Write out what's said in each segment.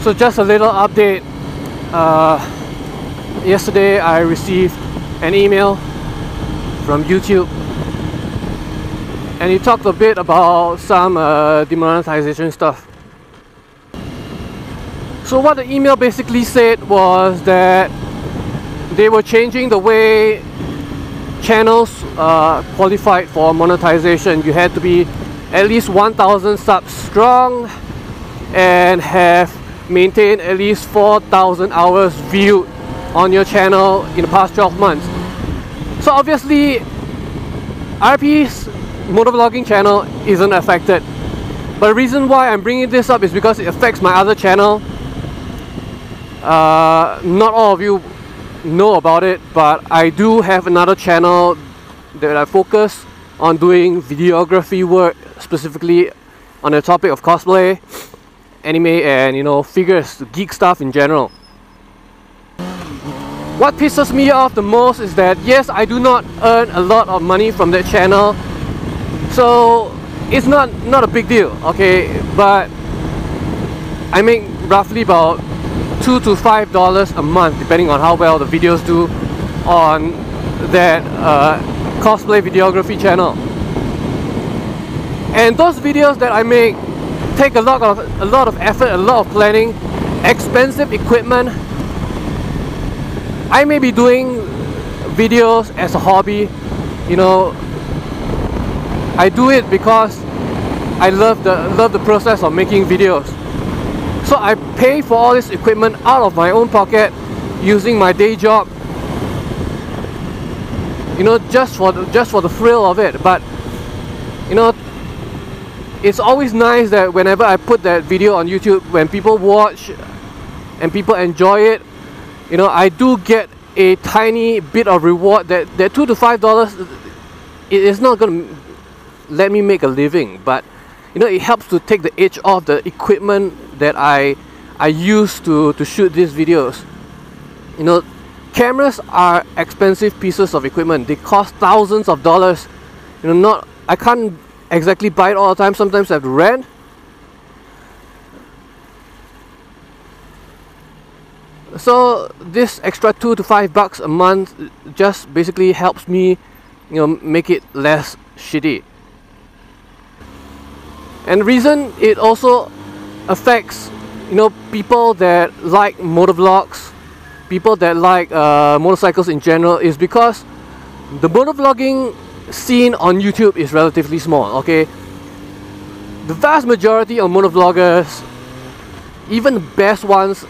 So just a little update. Yesterday I received an email from YouTube, and he talked a bit about some demonetization stuff. So what the email basically said was that they were changing the way channels qualified for monetization. You had to be at least 1,000 subs strong and have maintained at least 4,000 hours viewed on your channel in the past 12 months. So obviously RP's motovlogging channel isn't affected, but the reason why I'm bringing this up is because it affects my other channel. Not all of you know about it, but I do have another channel that I focus on doing videography work, specifically on the topic of cosplay, anime, and figures, geek stuff in general. What pisses me off the most is that yes, I do not earn a lot of money from that channel, so it's not a big deal, okay, but I make roughly about $2 to $5 a month depending on how well the videos do on that cosplay videography channel. And those videos that I make take a lot of effort, a lot of planning, expensive equipment. I may be doing videos as a hobby, I do it because I love the process of making videos. So I pay for all this equipment out of my own pocket using my day job, just for the thrill of it. But it's always nice that whenever I put that video on YouTube, when people watch and people enjoy it, I do get a tiny bit of reward. That $2 to $5, it is not going to let me make a living, but it helps to take the edge off the equipment that I use to shoot these videos. Cameras are expensive pieces of equipment. They cost thousands of dollars. I can't exactly buy it all the time. Sometimes I have to rent. So this extra $2 to $5 a month just basically helps me, make it less shitty. And the reason it also affects, people that like motovlogs, people that like motorcycles in general, is because the motovlogging scene on YouTube is relatively small, okay? The vast majority of motovloggers, even the best ones,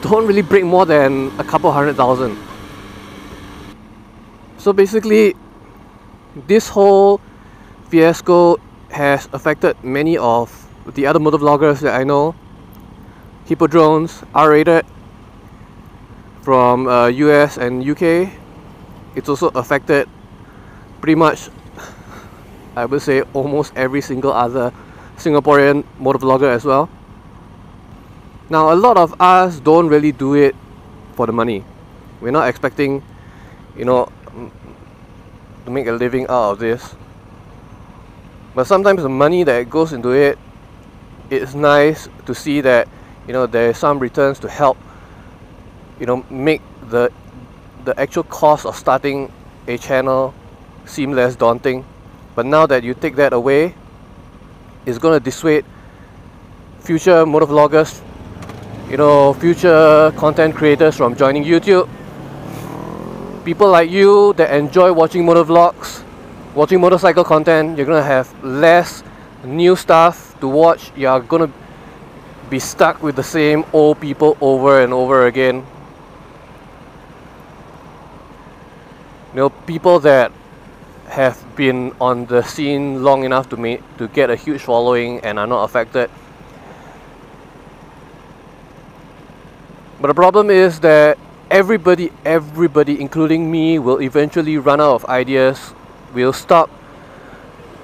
don't really break more than a couple 100,000. So basically, this whole fiasco has affected many of the other motovloggers that I know. Hippodrones, R-rated, from US and UK. It's also affected pretty much, I would say, almost every single other Singaporean motovlogger as well. Now, a lot of us don't really do it for the money. We're not expecting, to make a living out of this. But sometimes the money that goes into it, it's nice to see that, there is some returns to help, make the actual cost of starting a channel seem less daunting. But now that you take that away, it's going to dissuade future motovloggers, future content creators from joining YouTube. People like you that enjoy watching motovlogs, watching motorcycle content, you're going to have less new stuff to watch. You're going to be stuck with the same old people over and over again. People that have been on the scene long enough to get a huge following and are not affected. But the problem is that everybody, including me, will eventually run out of ideas. We'll stop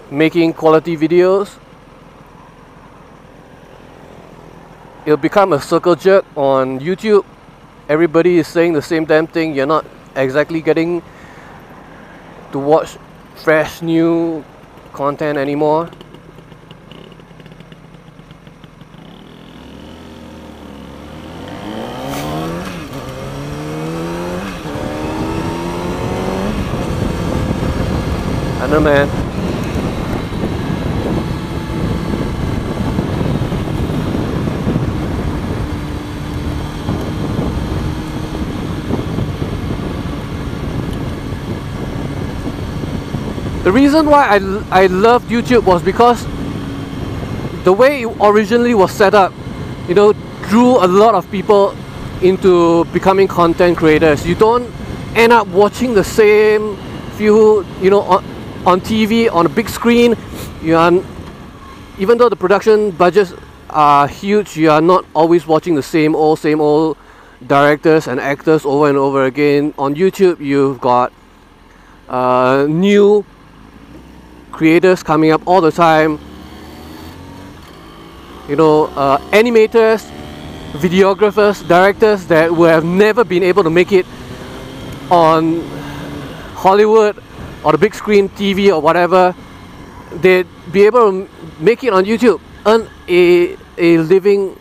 making quality videos. It'll become a circle jerk on YouTube. Everybody is saying the same damn thing. You're not exactly getting to watch fresh new content anymore. partner, man. The reason why I loved YouTube was because the way it originally was set up, you know, drew a lot of people into becoming content creators. You don't end up watching the same few, you know, on TV, on a big screen. You are, even though the production budgets are huge, you are not always watching the same old directors and actors over and over again. On YouTube, you've got new creators coming up all the time. You know, animators, videographers, directors that would have never been able to make it on Hollywood or the big screen TV or whatever. They'd be able to make it on YouTube, earn a living.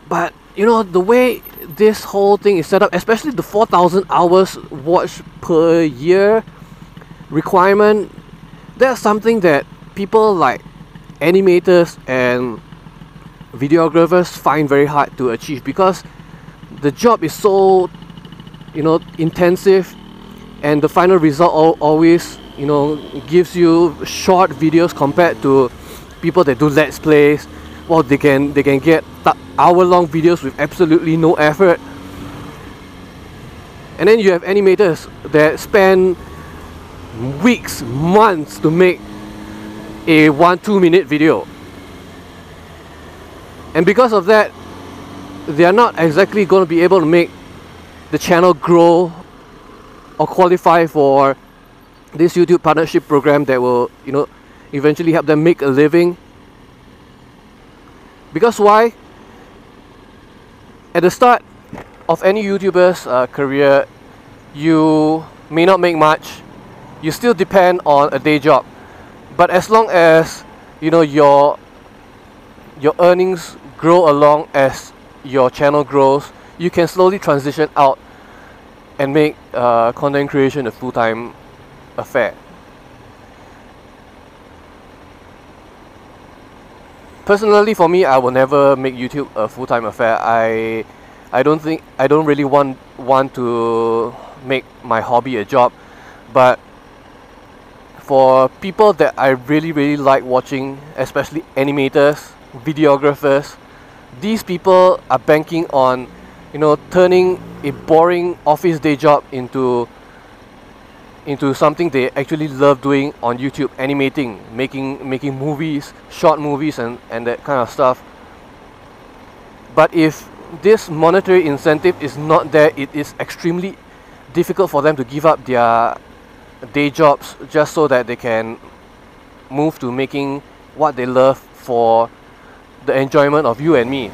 But you know, the way this whole thing is set up, especially the 4,000 hours watched per year requirement, that's something that people like animators and videographers find very hard to achieve, because the job is so, you know, intensive, and the final result always, you know, gives you short videos compared to people that do let's plays. Well, they can get hour-long videos with absolutely no effort. And then you have animators that spend weeks, months to make a 1-2 minute video, and because of that, they are not exactly going to be able to make the channel grow or qualify for this YouTube partnership program that will, you know, eventually help them make a living. Because why? At the start of any YouTuber's career, you may not make much. You still depend on a day job, but as long as, you know, your earnings grow along as your channel grows, you can slowly transition out and make content creation a full-time affair. Personally, for me, I will never make YouTube a full-time affair. I don't really want to make my hobby a job, but for people that I really like watching, especially animators, videographers, these people are banking on, you know, turning a boring office day job into something they actually love doing on YouTube, animating, making movies, short movies and that kind of stuff. But if this monetary incentive is not there, it is extremely difficult for them to give up their day jobs just so that they can move to making what they love for the enjoyment of you and me.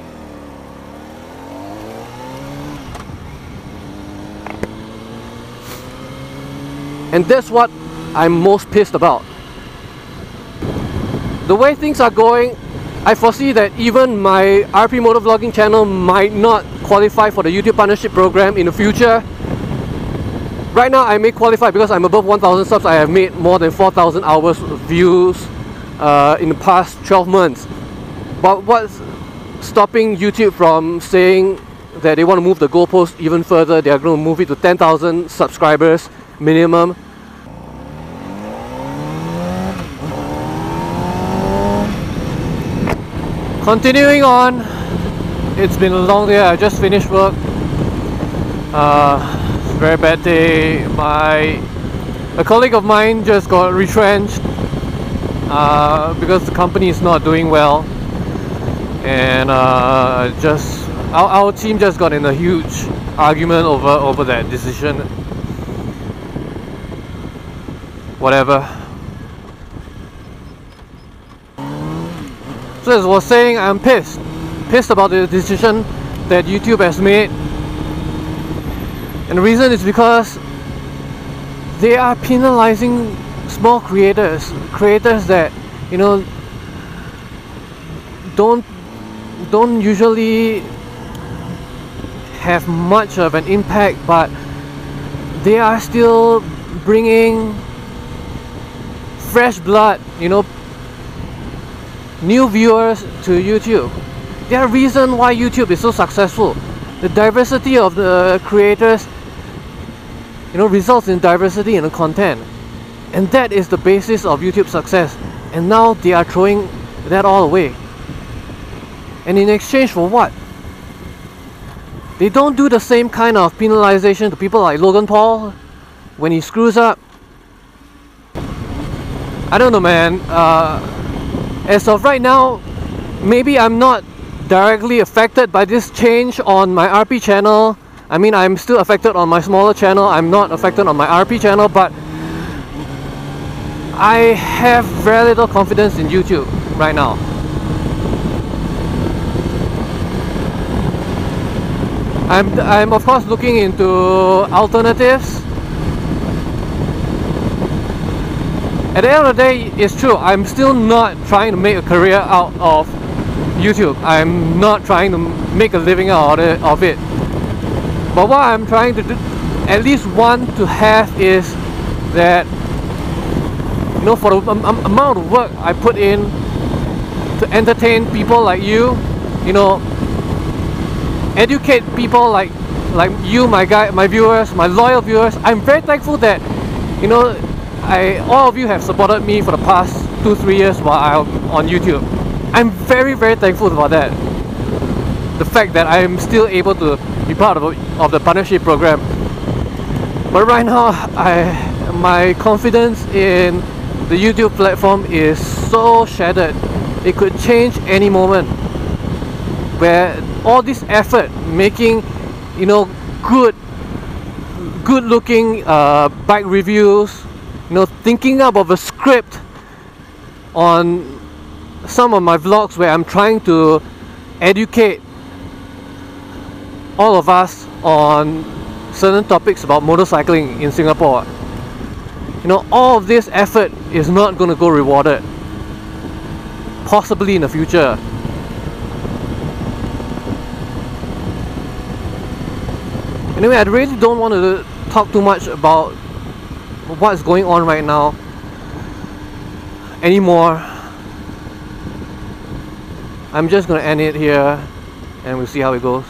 And that's what I'm most pissed about. The way things are going, I foresee that even my RP motovlogging channel might not qualify for the YouTube partnership program in the future. Right now I may qualify because I'm above 1,000 subs. I have made more than 4,000 hours of views in the past 12 months. But what's stopping YouTube from saying that they want to move the goalpost even further? They are going to move it to 10,000 subscribers minimum. Continuing on, it's been a long day. I just finished work. Very bad day. A colleague of mine just got retrenched because the company is not doing well, and our team just got in a huge argument over that decision. Whatever. So as I was saying, I'm pissed about the decision that YouTube has made. And the reason is because they are penalizing small creators that, you know, don't usually have much of an impact, but they are still bringing fresh blood, you know, new viewers to YouTube. There are reasons why YouTube is so successful. The diversity of the creators, you know, results in diversity in the content, and that is the basis of YouTube's success. And now they are throwing that all away. And in exchange for what? They don't do the same kind of penalization to people like Logan Paul when he screws up. I don't know, man. As of right now, maybe I'm not directly affected by this change on my RP channel. I mean, I'm still affected on my smaller channel. I'm not affected on my RP channel, but I have very little confidence in YouTube right now. I'm of course looking into alternatives. At the end of the day, it's true, I'm still not trying to make a career out of YouTube. I'm not trying to make a living out of it. But what I'm trying to do, at least want to have, is that, you know, for the amount of work I put in to entertain people like you, you know, educate people like you, my viewers, my loyal viewers. I'm very thankful that, you know, all of you have supported me for the past 2-3 years while I'm on YouTube. I'm very, very thankful about that. The fact that I'm still able to be part of the partnership program. But right now, my confidence in the YouTube platform is so shattered. It could change any moment. Where all this effort making, you know, good looking bike reviews, you know, thinking up of a script on some of my vlogs where I'm trying to educate all of us on certain topics about motorcycling in Singapore. You know, all of this effort is not going to go rewarded, possibly in the future. Anyway, I really don't want to talk too much about what's going on right now anymore. I'm just going to end it here and we'll see how it goes.